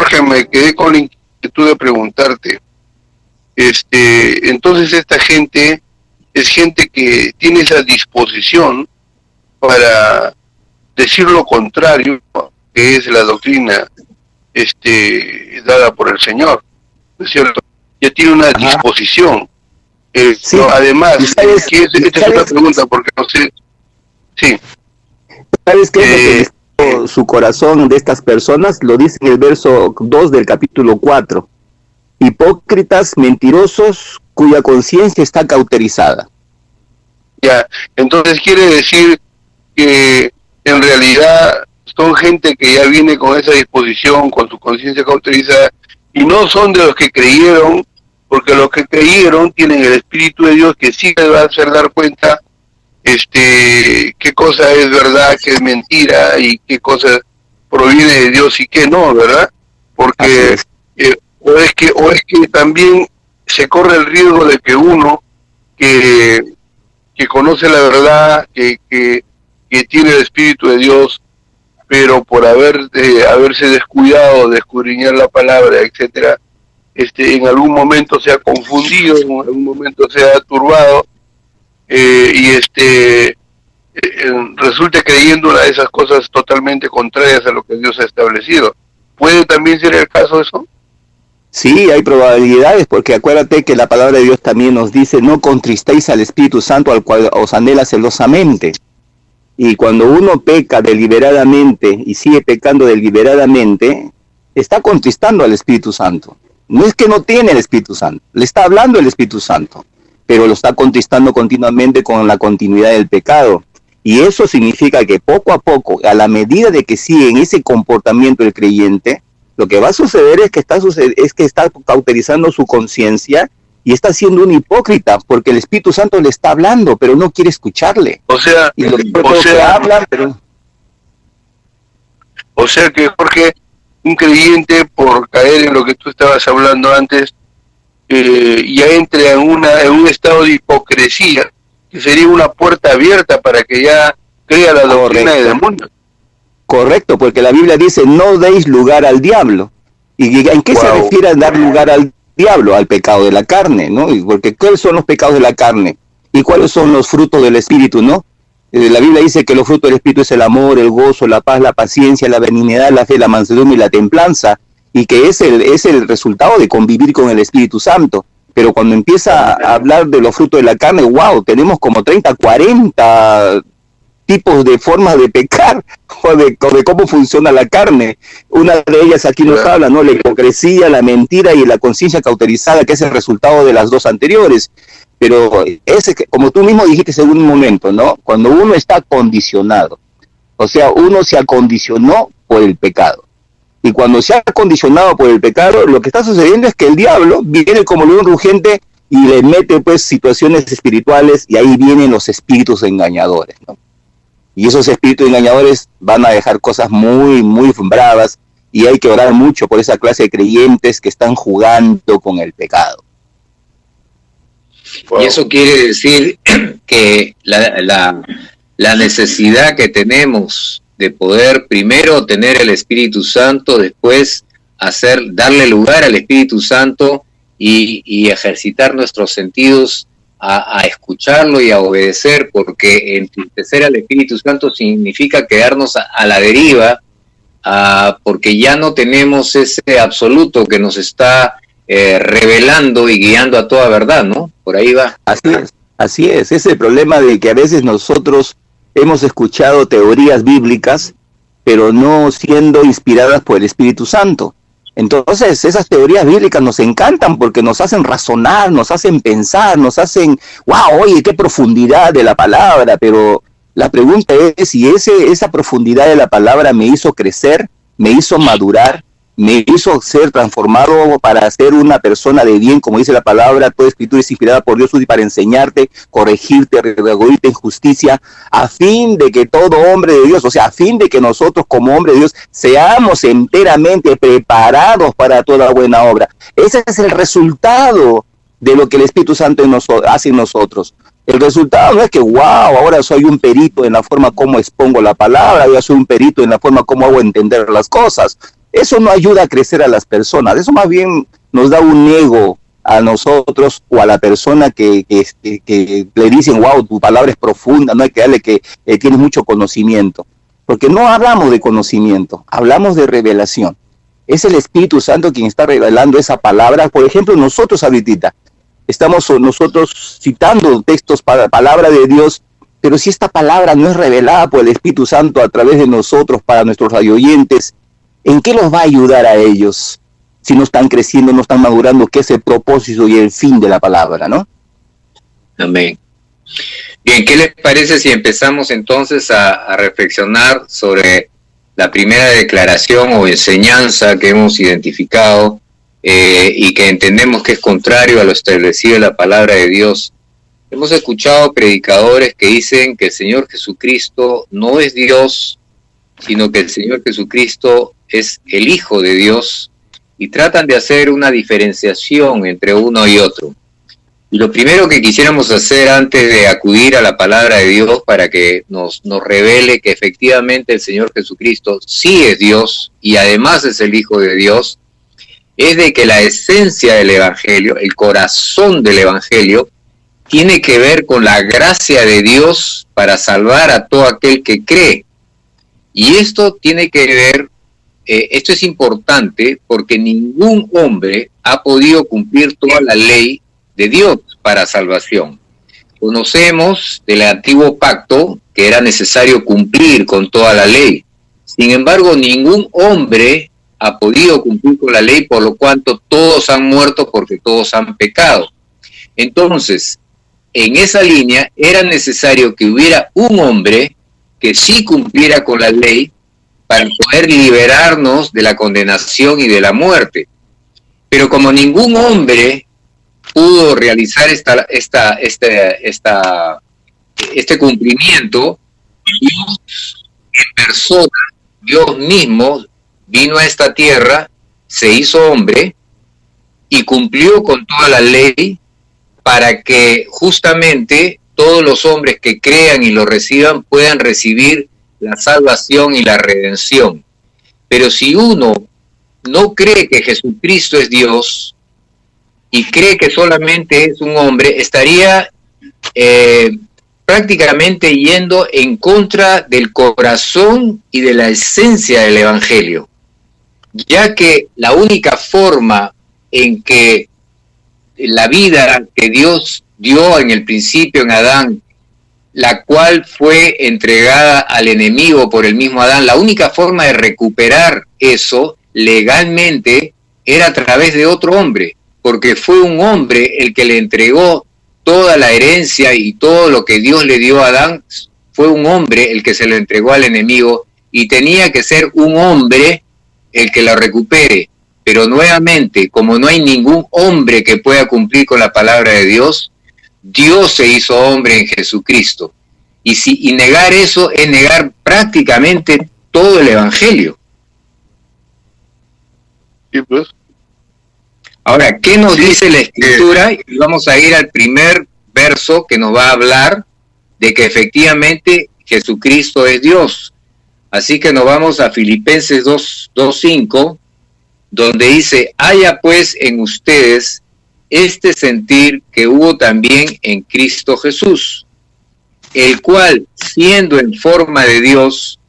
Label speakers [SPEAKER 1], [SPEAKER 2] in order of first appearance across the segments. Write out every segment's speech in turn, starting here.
[SPEAKER 1] Jorge, me quedé con la inquietud de preguntarte, entonces esta gente es gente que tiene esa disposición para decir lo contrario, que es la doctrina dada por el Señor, ¿no es cierto? Ya tiene una disposición.
[SPEAKER 2] Sí.
[SPEAKER 1] No, además,
[SPEAKER 2] esta es
[SPEAKER 1] otra pregunta, porque no sé. Sí.
[SPEAKER 2] ¿Sabes qué es lo que dijo su corazón de estas personas? Lo dice en el verso 2 del capítulo 4. Hipócritas, mentirosos, cuya conciencia está cauterizada.
[SPEAKER 1] Ya, entonces quiere decir que en realidad son gente que ya viene con esa disposición, con su conciencia cauterizada, y no son de los que creyeron, porque los que creyeron tienen el Espíritu de Dios que sí les va a hacer dar cuenta qué cosa es verdad, qué es mentira, y qué cosa proviene de Dios y qué no, ¿verdad? Porque o es que también se corre el riesgo de que uno que conoce la verdad, que tiene el Espíritu de Dios, pero por haberse descuidado de escudriñar la palabra, etcétera, en algún momento se ha confundido, en algún momento se ha turbado, y resulte creyendo una de esas cosas totalmente contrarias a lo que Dios ha establecido. ¿Puede también ser el caso eso?
[SPEAKER 2] Sí, hay probabilidades, porque acuérdate que la palabra de Dios también nos dice: no contristéis al Espíritu Santo, al cual os anhela celosamente. Y cuando uno peca deliberadamente y sigue pecando deliberadamente, está contristando al Espíritu Santo. No es que no tiene el Espíritu Santo, le está hablando el Espíritu Santo, pero lo está contristando continuamente con la continuidad del pecado. Y eso significa que poco a poco, a la medida de que sigue en ese comportamiento el creyente, lo que va a suceder es que está cauterizando su conciencia y está siendo un hipócrita, porque el Espíritu Santo le está hablando, pero no quiere escucharle.
[SPEAKER 1] O sea que, Jorge, un creyente, por caer en lo que tú estabas hablando antes, ya entra en un estado de hipocresía, que sería una puerta abierta para que ya crea la doctrina de demonios.
[SPEAKER 2] Correcto, porque la Biblia dice: no deis lugar al diablo. ¿Y en qué se refiere a dar lugar al diablo? Al pecado de la carne, ¿no? Porque ¿cuáles son los pecados de la carne? ¿Y cuáles son los frutos del Espíritu, no? La Biblia dice que los frutos del Espíritu es el amor, el gozo, la paz, la paciencia, la benignidad, la fe, la mansedumbre y la templanza, y que es el resultado de convivir con el Espíritu Santo. Pero cuando empieza a hablar de los frutos de la carne, wow, tenemos como 30, 40 tipos de formas de pecar, o de cómo funciona la carne. Una de ellas aquí nos habla, ¿no? La hipocresía, la mentira y la conciencia cauterizada, que es el resultado de las dos anteriores. Pero como tú mismo dijiste en un momento, ¿no? Cuando uno está condicionado, o sea, uno se acondicionó por el pecado. Y cuando se ha acondicionado por el pecado, lo que está sucediendo es que el diablo viene como león rugiente y le mete pues situaciones espirituales, y ahí vienen los espíritus engañadores, ¿no? Y esos espíritus engañadores van a dejar cosas muy, muy bravas, y hay que orar mucho por esa clase de creyentes que están jugando con el pecado.
[SPEAKER 3] Wow. Y eso quiere decir que la necesidad que tenemos de poder primero tener el Espíritu Santo, después darle lugar al Espíritu Santo y ejercitar nuestros sentidos a escucharlo y a obedecer, porque entristecer al Espíritu Santo significa quedarnos a la deriva, porque ya no tenemos ese absoluto que nos está revelando y guiando a toda verdad, ¿no? Por ahí va.
[SPEAKER 2] Así es. Es el problema de que a veces nosotros hemos escuchado teorías bíblicas, pero no siendo inspiradas por el Espíritu Santo. Entonces, esas teorías bíblicas nos encantan porque nos hacen razonar, nos hacen pensar, nos hacen, wow, oye, qué profundidad de la palabra. Pero la pregunta es si esa profundidad de la palabra me hizo crecer, me hizo madurar, me hizo ser transformado para ser una persona de bien, como dice la palabra. Toda escritura es inspirada por Dios y para enseñarte, corregirte, redarguirte en justicia, a fin de que todo hombre de Dios, o sea, a fin de que nosotros como hombre de Dios seamos enteramente preparados para toda buena obra. Ese es el resultado de lo que el Espíritu Santo hace en nosotros. El resultado no es que, wow, ahora soy un perito en la forma como expongo la palabra, yo soy un perito en la forma como hago entender las cosas. Eso no ayuda a crecer a las personas, eso más bien nos da un ego a nosotros o a la persona que le dicen, wow, tu palabra es profunda, no hay que darle que tienes mucho conocimiento. Porque no hablamos de conocimiento, hablamos de revelación. Es el Espíritu Santo quien está revelando esa palabra. Por ejemplo, nosotros ahorita estamos nosotros citando textos para palabra de Dios, pero si esta palabra no es revelada por el Espíritu Santo a través de nosotros para nuestros radioyentes, ¿en qué los va a ayudar a ellos? Si no están creciendo, no están madurando, ¿qué es el propósito y el fin de la palabra, no?
[SPEAKER 3] Amén. Bien, ¿qué les parece si empezamos entonces a reflexionar sobre la primera declaración o enseñanza que hemos identificado y que entendemos que es contrario a lo establecido en la palabra de Dios? Hemos escuchado predicadores que dicen que el Señor Jesucristo no es Dios, sino que el Señor Jesucristo es el Hijo de Dios, y tratan de hacer una diferenciación entre uno y otro. Y lo primero que quisiéramos hacer antes de acudir a la palabra de Dios para que nos revele que efectivamente el Señor Jesucristo sí es Dios y además es el Hijo de Dios, es de que la esencia del Evangelio, el corazón del Evangelio, tiene que ver con la gracia de Dios para salvar a todo aquel que cree. Y esto tiene que ver, esto es importante porque ningún hombre ha podido cumplir toda la ley de Dios para salvación. Conocemos del antiguo pacto que era necesario cumplir con toda la ley. Sin embargo, ningún hombre ha podido cumplir con la ley, por lo cuanto todos han muerto porque todos han pecado. Entonces, en esa línea era necesario que hubiera un hombre que sí cumpliera con la ley para poder liberarnos de la condenación y de la muerte. Pero como ningún hombre pudo realizar este cumplimiento, Dios en persona, Dios mismo, vino a esta tierra, se hizo hombre y cumplió con toda la ley para que justamente todos los hombres que crean y lo reciban puedan recibir la salvación y la redención. Pero si uno no cree que Jesucristo es Dios y cree que solamente es un hombre, estaría prácticamente yendo en contra del corazón y de la esencia del Evangelio, ya que la única forma en que la vida que Dios dio en el principio en Adán, la cual fue entregada al enemigo por el mismo Adán, la única forma de recuperar eso legalmente era a través de otro hombre, porque fue un hombre el que le entregó toda la herencia y todo lo que Dios le dio a Adán, fue un hombre el que se lo entregó al enemigo, y tenía que ser un hombre el que lo recupere. Pero nuevamente, como no hay ningún hombre que pueda cumplir con la palabra de Dios, Dios se hizo hombre en Jesucristo. Y negar eso es negar prácticamente todo el Evangelio.
[SPEAKER 1] Sí, pues.
[SPEAKER 3] Ahora, ¿qué nos dice la Escritura? Y vamos a ir al primer verso que nos va a hablar de que efectivamente Jesucristo es Dios. Así que nos vamos a Filipenses 2:5, donde dice: haya pues en ustedes este sentir que hubo también en Cristo Jesús, el cual, siendo en forma de Dios,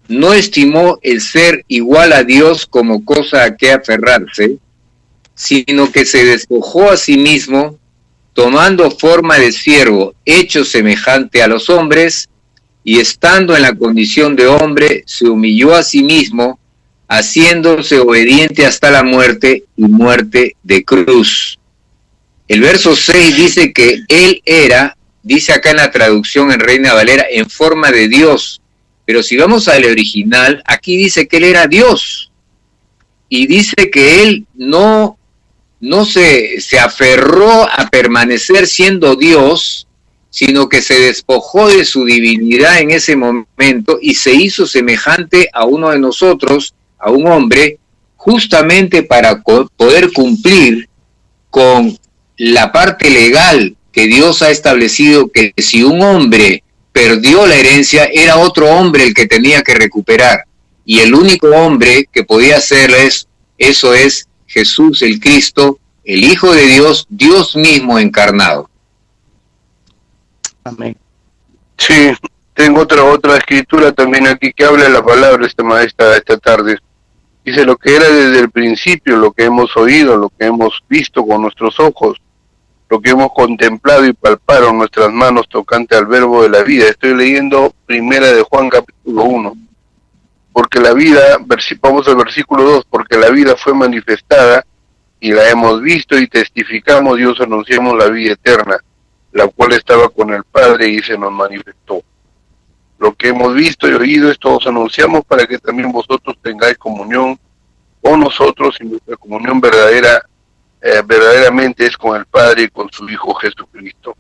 [SPEAKER 3] no estimó el ser igual a Dios como cosa a que aferrarse, sino que se despojó a sí mismo, tomando forma de siervo, hecho semejante a los hombres, y estando en la condición de hombre, se humilló a sí mismo, haciéndose obediente hasta la muerte y muerte de cruz. El verso 6 dice que él era, dice acá en la traducción en Reina Valera, en forma de Dios, pero si vamos al original, aquí dice que él era Dios, y dice que él no se aferró a permanecer siendo Dios, sino que se despojó de su divinidad en ese momento y se hizo semejante a uno de nosotros, a un hombre, justamente para poder cumplir con la parte legal que Dios ha establecido, que si un hombre perdió la herencia, era otro hombre el que tenía que recuperar. y el único hombre que podía hacer eso es Jesús el Cristo, el Hijo de Dios, Dios mismo encarnado.
[SPEAKER 2] Amén.
[SPEAKER 1] Sí, tengo otra escritura también aquí que habla de la palabra esta tarde. Dice: lo que era desde el principio, lo que hemos oído, lo que hemos visto con nuestros ojos, lo que hemos contemplado y palpado en nuestras manos tocante al verbo de la vida. Estoy leyendo Primera de Juan capítulo 1. Porque la vida, vamos al versículo 2, porque la vida fue manifestada y la hemos visto y testificamos, Dios anunciamos la vida eterna, la cual estaba con el Padre y se nos manifestó. Lo que hemos visto y oído, esto os anunciamos para que también vosotros tengáis comunión con nosotros, y nuestra comunión verdaderamente es con el Padre y con su Hijo Jesucristo.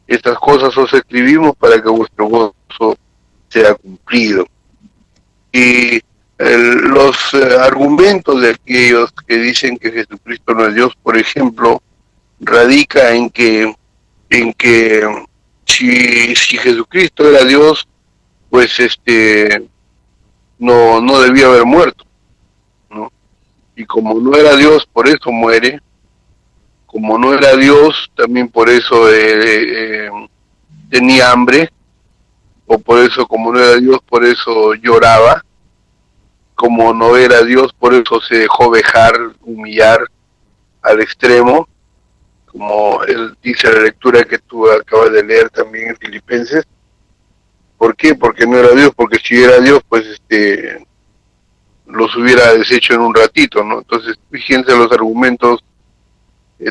[SPEAKER 1] Estas cosas os escribimos para que vuestro gozo sea cumplido. Y los argumentos de aquellos que dicen que Jesucristo no es Dios, por ejemplo, radica en que si Jesucristo era Dios, pues no debía haber muerto, ¿no? Y como no era Dios, por eso muere. Como no era Dios, también por eso tenía hambre, o por eso, como no era Dios, por eso lloraba. Como no era Dios, por eso se dejó vejar, humillar al extremo, como él dice la lectura que tú acabas de leer también en Filipenses. ¿Por qué? Porque no era Dios, porque si era Dios, pues los hubiera deshecho en un ratito, ¿no? Entonces, fíjense los argumentos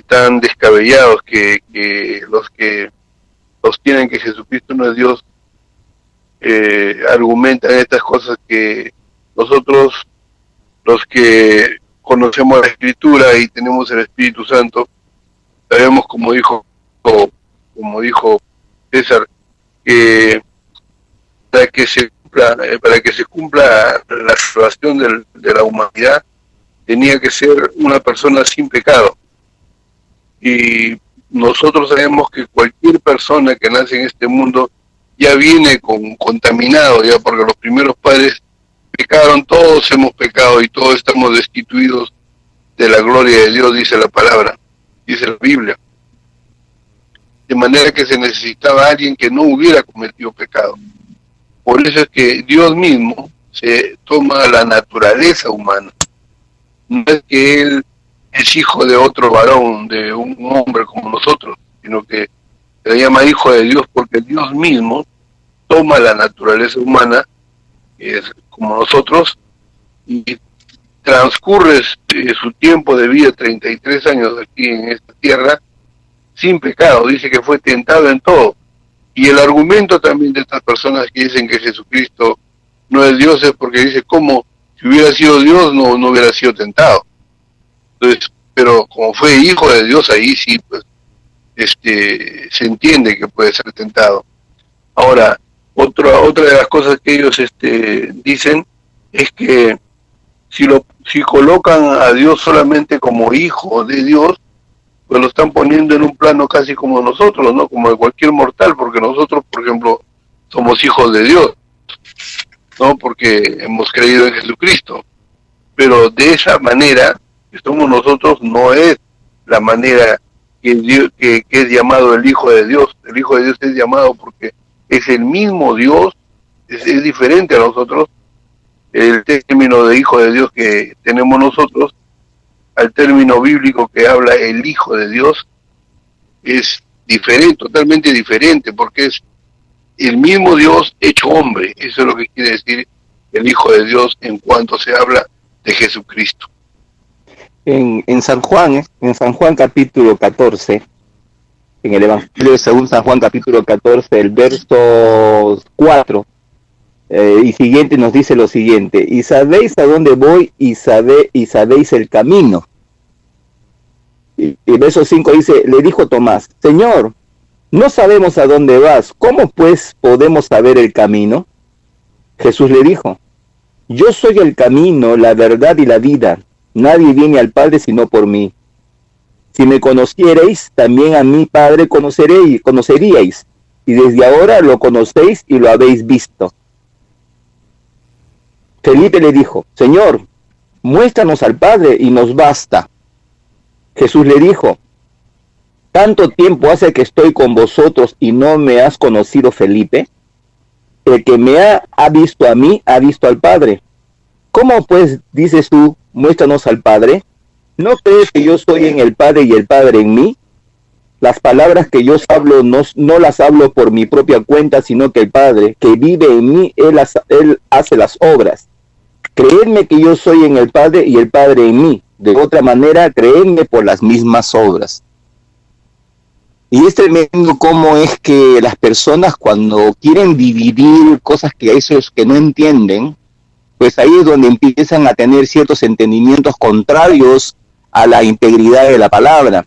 [SPEAKER 1] tan descabellados que los que sostienen que Jesucristo no es Dios argumentan estas cosas que nosotros, los que conocemos la Escritura y tenemos el Espíritu Santo, sabemos, como dijo César, que para que se cumpla la salvación de la humanidad, tenía que ser una persona sin pecado. Y nosotros sabemos que cualquier persona que nace en este mundo ya viene contaminado, ya, porque los primeros padres pecaron, todos hemos pecado y todos estamos destituidos de la gloria de Dios, dice la palabra, dice la Biblia. De manera que se necesitaba alguien que no hubiera cometido pecado. Por eso es que Dios mismo se toma la naturaleza humana. No es que Él es hijo de otro varón, de un hombre como nosotros, sino que se le llama hijo de Dios porque Dios mismo toma la naturaleza humana, que es como nosotros, y transcurre su tiempo de vida, 33 años aquí en esta tierra, sin pecado. Dice que fue tentado en todo. Y el argumento también de estas personas que dicen que Jesucristo no es Dios es porque dice, ¿cómo? Si hubiera sido Dios no hubiera sido tentado. Entonces, pero como fue hijo de Dios, ahí sí, pues, se entiende que puede ser tentado. Ahora, otra de las cosas que ellos dicen es que si colocan a Dios solamente como hijo de Dios, pues lo están poniendo en un plano casi como nosotros, ¿no? Como de cualquier mortal, porque nosotros, por ejemplo, somos hijos de Dios, ¿no? Porque hemos creído en Jesucristo. Pero de esa manera que somos nosotros no es la manera que es llamado el Hijo de Dios. El Hijo de Dios es llamado porque es el mismo Dios, es diferente a nosotros. El término de Hijo de Dios que tenemos nosotros al término bíblico que habla el Hijo de Dios es diferente, totalmente diferente, porque es el mismo Dios hecho hombre. Eso es lo que quiere decir el Hijo de Dios en cuanto se habla de Jesucristo.
[SPEAKER 2] En San Juan capítulo 14, en el Evangelio según San Juan capítulo 14, el verso 4 y siguiente nos dice lo siguiente: y sabéis a dónde voy y sabéis el camino. Y el verso 5 dice, le dijo Tomás, Señor, no sabemos a dónde vas, ¿cómo pues podemos saber el camino? Jesús le dijo, yo soy el camino, la verdad y la vida, nadie viene al Padre sino por mí. Si me conocierais, también a mi Padre conoceríais, y desde ahora lo conocéis y lo habéis visto. Felipe le dijo, Señor, muéstranos al Padre y nos basta. Jesús le dijo, ¿tanto tiempo hace que estoy con vosotros y no me has conocido, Felipe? El que me ha visto a mí, ha visto al Padre. ¿Cómo pues dices tú, muéstranos al Padre? ¿No crees que yo soy en el Padre y el Padre en mí? Las palabras que yo hablo no las hablo por mi propia cuenta, sino que el Padre que vive en mí, Él hace las obras. Creedme que yo soy en el Padre y el Padre en mí. De otra manera, creedme por las mismas obras. Y es tremendo cómo es que las personas cuando quieren dividir cosas que esos que no entienden, pues ahí es donde empiezan a tener ciertos entendimientos contrarios a la integridad de la palabra.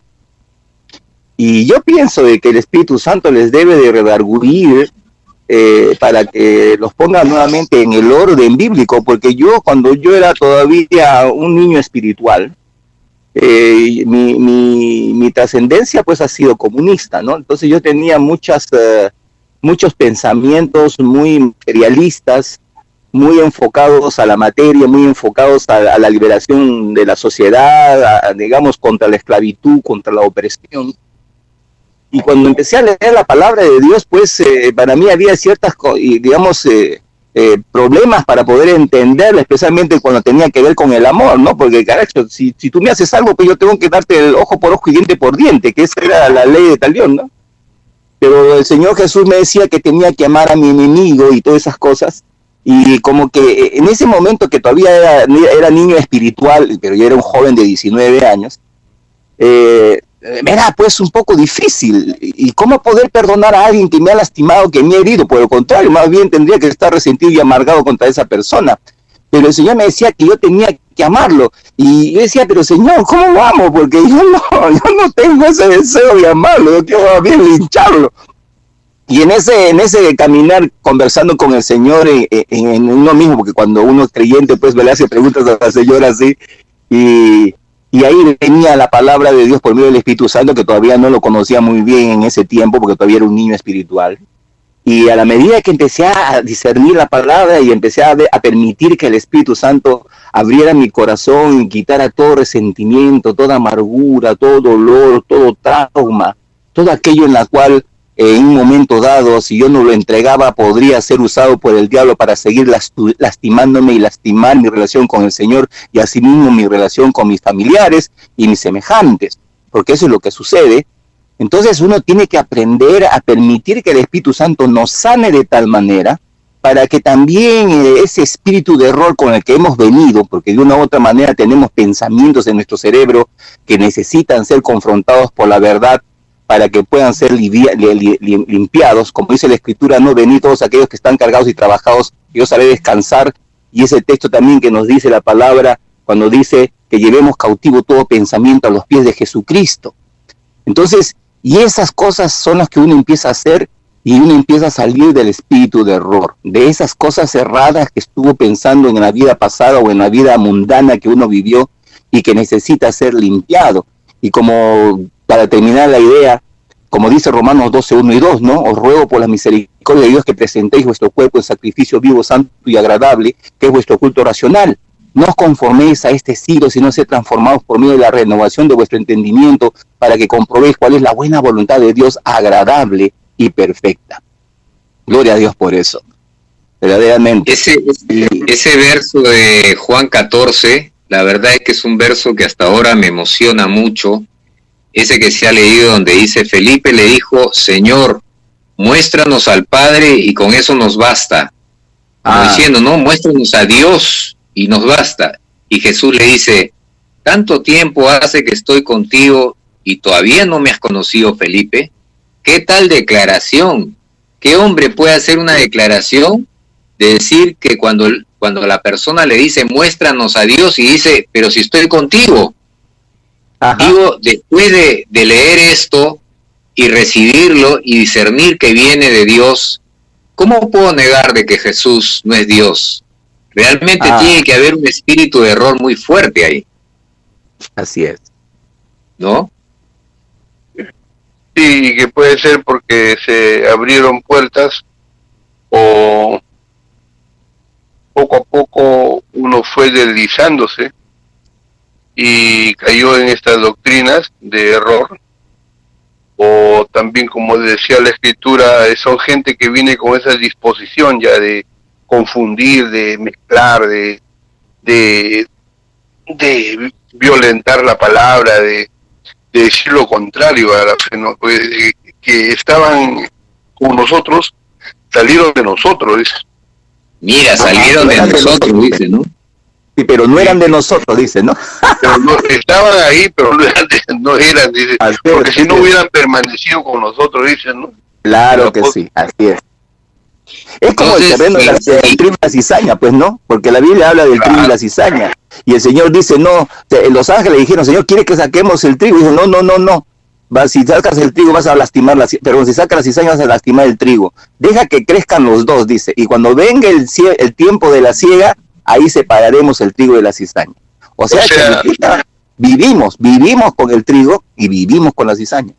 [SPEAKER 2] Y yo pienso de que el Espíritu Santo les debe de redarguir para que los ponga nuevamente en el orden bíblico, porque cuando yo era todavía un niño espiritual, mi trascendencia pues ha sido comunista, ¿no? Entonces yo tenía muchos pensamientos muy materialistas, muy enfocados a la materia, muy enfocados a la liberación de la sociedad, digamos, contra la esclavitud, contra la opresión. Y cuando empecé a leer la palabra de Dios, pues para mí había ciertas, digamos, problemas para poder entenderla, especialmente cuando tenía que ver con el amor, ¿no? Porque, carajo, si tú me haces algo, pues yo tengo que darte el ojo por ojo y diente por diente, que esa era la ley de Talión, ¿no? Pero el Señor Jesús me decía que tenía que amar a mi enemigo y todas esas cosas, y como que en ese momento que todavía era niño espiritual, pero yo era un joven de 19 años, era pues un poco difícil. ¿Y cómo poder perdonar a alguien que me ha lastimado, que me ha herido? Por lo contrario, más bien tendría que estar resentido y amargado contra esa persona. Pero el Señor me decía que yo tenía que amarlo. Y yo decía, pero Señor, ¿cómo lo amo? Porque yo no tengo ese deseo de amarlo, yo quiero más bien lincharlo. Y en ese caminar, conversando con el Señor en uno mismo, porque cuando uno es creyente, pues le hace preguntas al Señor así, y ahí venía la palabra de Dios por medio del Espíritu Santo, que todavía no lo conocía muy bien en ese tiempo, porque todavía era un niño espiritual. Y a la medida que empecé a discernir la palabra y empecé a permitir que el Espíritu Santo abriera mi corazón y quitara todo resentimiento, toda amargura, todo dolor, todo trauma, todo aquello en la cual en un momento dado, si yo no lo entregaba, podría ser usado por el diablo para seguir lastimándome y lastimar mi relación con el Señor y asimismo mi relación con mis familiares y mis semejantes, porque eso es lo que sucede. Entonces uno tiene que aprender a permitir que el Espíritu Santo nos sane de tal manera para que también ese espíritu de error con el que hemos venido, porque de una u otra manera tenemos pensamientos en nuestro cerebro que necesitan ser confrontados por la verdad, para que puedan ser limpiados, como dice la Escritura, no venid todos aquellos que están cargados y trabajados, yo os haré descansar, y ese texto también que nos dice la palabra, cuando dice que llevemos cautivo todo pensamiento a los pies de Jesucristo. Entonces, y esas cosas son las que uno empieza a hacer, y uno empieza a salir del espíritu de error, de esas cosas erradas que estuvo pensando en la vida pasada o en la vida mundana que uno vivió, y que necesita ser limpiado. Y como para terminar la idea, como dice Romanos 12, 1 y 2, ¿no? Os ruego por la misericordia de Dios que presentéis vuestro cuerpo en sacrificio vivo, santo y agradable, que es vuestro culto racional. No os conforméis a este siglo, sino sed transformados por medio de la renovación de vuestro entendimiento, para que comprobéis cuál es la buena voluntad de Dios, agradable y perfecta. Gloria a Dios por eso, verdaderamente.
[SPEAKER 3] Ese verso de Juan 14, la verdad es que es un verso que hasta ahora me emociona mucho. Ese que se ha leído donde dice, Felipe le dijo, Señor, muéstranos al Padre y con eso nos basta. Como diciendo, no, muéstranos a Dios y nos basta. Y Jesús le dice, tanto tiempo hace que estoy contigo y todavía no me has conocido, Felipe. ¿Qué tal declaración? ¿Qué hombre puede hacer una declaración de decir que cuando la persona le dice, muéstranos a Dios, y dice, pero si estoy contigo? Ajá. Digo, después de leer esto y recibirlo y discernir que viene de Dios, ¿cómo puedo negar de que Jesús no es Dios? Realmente tiene que haber un espíritu de error muy fuerte ahí.
[SPEAKER 2] Así es.
[SPEAKER 3] ¿No?
[SPEAKER 1] Sí, que puede ser porque se abrieron puertas o poco a poco fue deslizándose y cayó en estas doctrinas de error. O también, como decía la escritura, son gente que viene con esa disposición ya de confundir, de mezclar, de violentar la palabra, de decir lo contrario a la fe, ¿no? Que estaban con nosotros, salieron de nosotros, dice.
[SPEAKER 3] Mira, salieron de nosotros, dice, ¿no?
[SPEAKER 2] Sí, pero no eran de nosotros, dice, ¿no?
[SPEAKER 1] Pero no, estaban ahí, pero no eran, dice, porque si no hubieran permanecido con nosotros, dicen, ¿no?
[SPEAKER 2] Claro que sí, así es. Es como el terreno del trigo y la cizaña, pues, ¿no? Porque la Biblia habla del trigo y la cizaña. Y el Señor dice, no, los ángeles dijeron, Señor, ¿quiere que saquemos el trigo? Y dijo, no. Si sacas el trigo vas a lastimar pero si sacas la cizaña vas a lastimar el trigo. Deja que crezcan los dos, dice. Y cuando venga el tiempo de la siega, ahí separaremos el trigo de la cizaña. O sea que vivimos con el trigo y vivimos con la cizaña.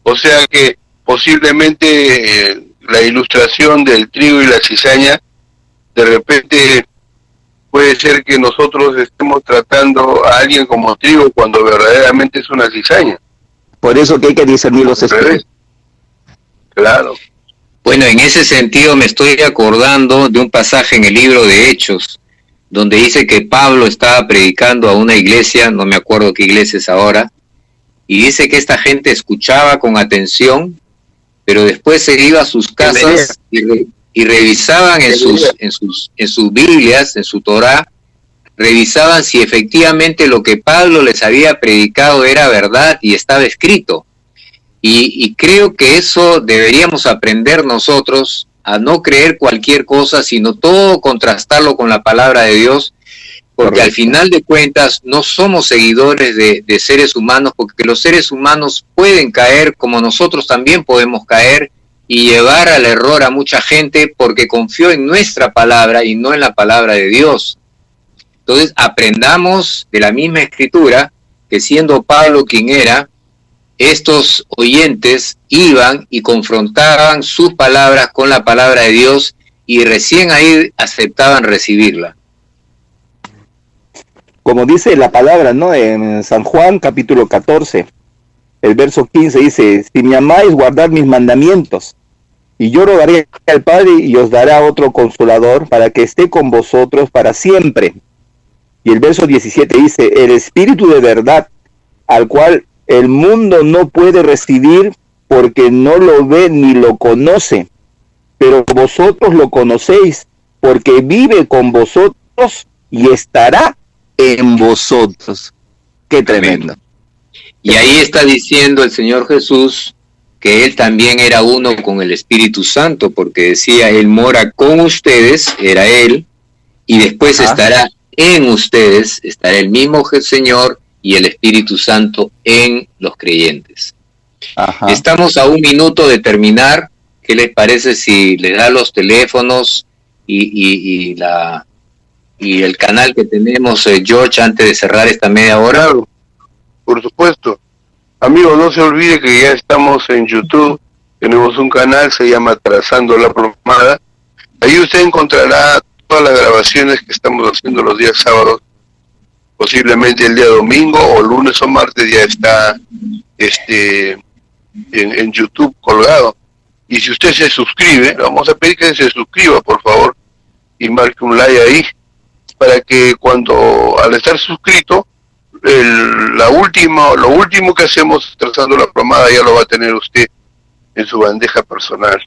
[SPEAKER 1] O sea que posiblemente la ilustración del trigo y la cizaña, de repente puede ser que nosotros estemos tratando a alguien como trigo cuando verdaderamente es una cizaña. Por eso que hay que discernir los espíritus. Claro.
[SPEAKER 3] Bueno, en ese sentido me estoy acordando de un pasaje en el libro de Hechos, donde dice que Pablo estaba predicando a una iglesia, no me acuerdo qué iglesia es ahora, y dice que esta gente escuchaba con atención, pero después se iba a sus casas y revisaban en sus Biblias, en su Torá, revisaban si efectivamente lo que Pablo les había predicado era verdad y estaba escrito. Y creo que eso deberíamos aprender nosotros, a no creer cualquier cosa, sino todo contrastarlo con la palabra de Dios, porque al final de cuentas no somos seguidores de seres humanos, porque los seres humanos pueden caer como nosotros también podemos caer y llevar al error a mucha gente porque confió en nuestra palabra y no en la palabra de Dios. Entonces aprendamos de la misma escritura que siendo Pablo quien era, estos oyentes iban y confrontaban sus palabras con la palabra de Dios y recién ahí aceptaban recibirla.
[SPEAKER 2] Como dice la palabra, ¿no? En San Juan capítulo 14, el verso 15 dice, si me amáis, guardad mis mandamientos, y yo rogaré al Padre y os dará otro consolador para que esté con vosotros para siempre. Y el verso 17 dice, el Espíritu de verdad, al cual el mundo no puede recibir porque no lo ve ni lo conoce, pero vosotros lo conocéis porque vive con vosotros y estará en vosotros. Qué tremendo.
[SPEAKER 3] Y ahí está diciendo el Señor Jesús que Él también era uno con el Espíritu Santo, porque decía, Él mora con ustedes, era Él, y después estará en ustedes, estará el mismo Señor y el Espíritu Santo en los creyentes. Estamos a un minuto de terminar. ¿Qué les parece si le da los teléfonos y el canal que tenemos, George, antes de cerrar esta media hora?
[SPEAKER 1] Claro, por supuesto. Amigos, no se olvide que ya estamos en YouTube, tenemos un canal, se llama Trazando la Plomada. Ahí usted encontrará todas las grabaciones que estamos haciendo los días sábados, posiblemente el día domingo o lunes o martes ya está en YouTube colgado. Y si usted se suscribe, le vamos a pedir que se suscriba, por favor, y marque un like ahí, para que al estar suscrito, lo último que hacemos Trazando la Plomada ya lo va a tener usted en su bandeja personal.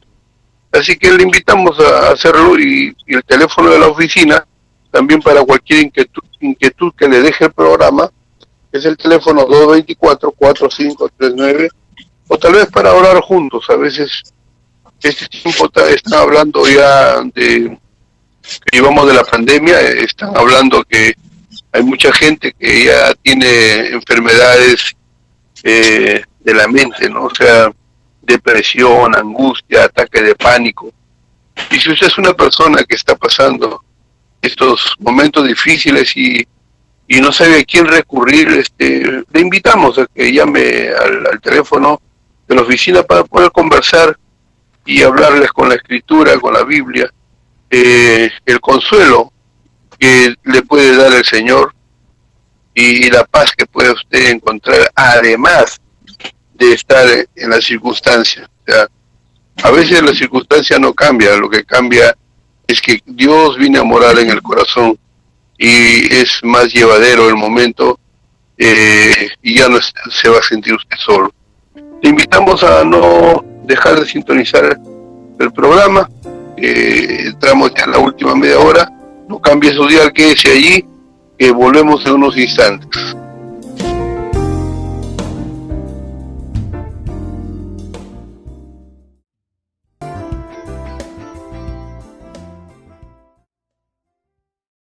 [SPEAKER 1] Así que le invitamos a hacerlo, y el teléfono de la oficina, también para cualquier inquietud que le deje el programa, es el teléfono 224-4539, o tal vez para orar juntos. A veces este tiempo está hablando ya que llevamos de la pandemia, están hablando que hay mucha gente que ya tiene enfermedades de la mente, ¿no? O sea, depresión, angustia, ataque de pánico. Y si usted es una persona que está pasando estos momentos difíciles y no sabe a quién recurrir, le invitamos a que llame al teléfono de la oficina para poder conversar y hablarles con la Escritura, con la Biblia. El consuelo que le puede dar el Señor y la paz que puede usted encontrar, además de estar en la circunstancia. O sea, a veces la circunstancia no cambia, lo que cambia es que Dios viene a morar en el corazón y es más llevadero el momento, y ya no se va a sentir usted solo. Le invitamos a no dejar de sintonizar el programa. Entramos ya en la última media hora. No cambie su dial, quédese allí, que volvemos en unos instantes.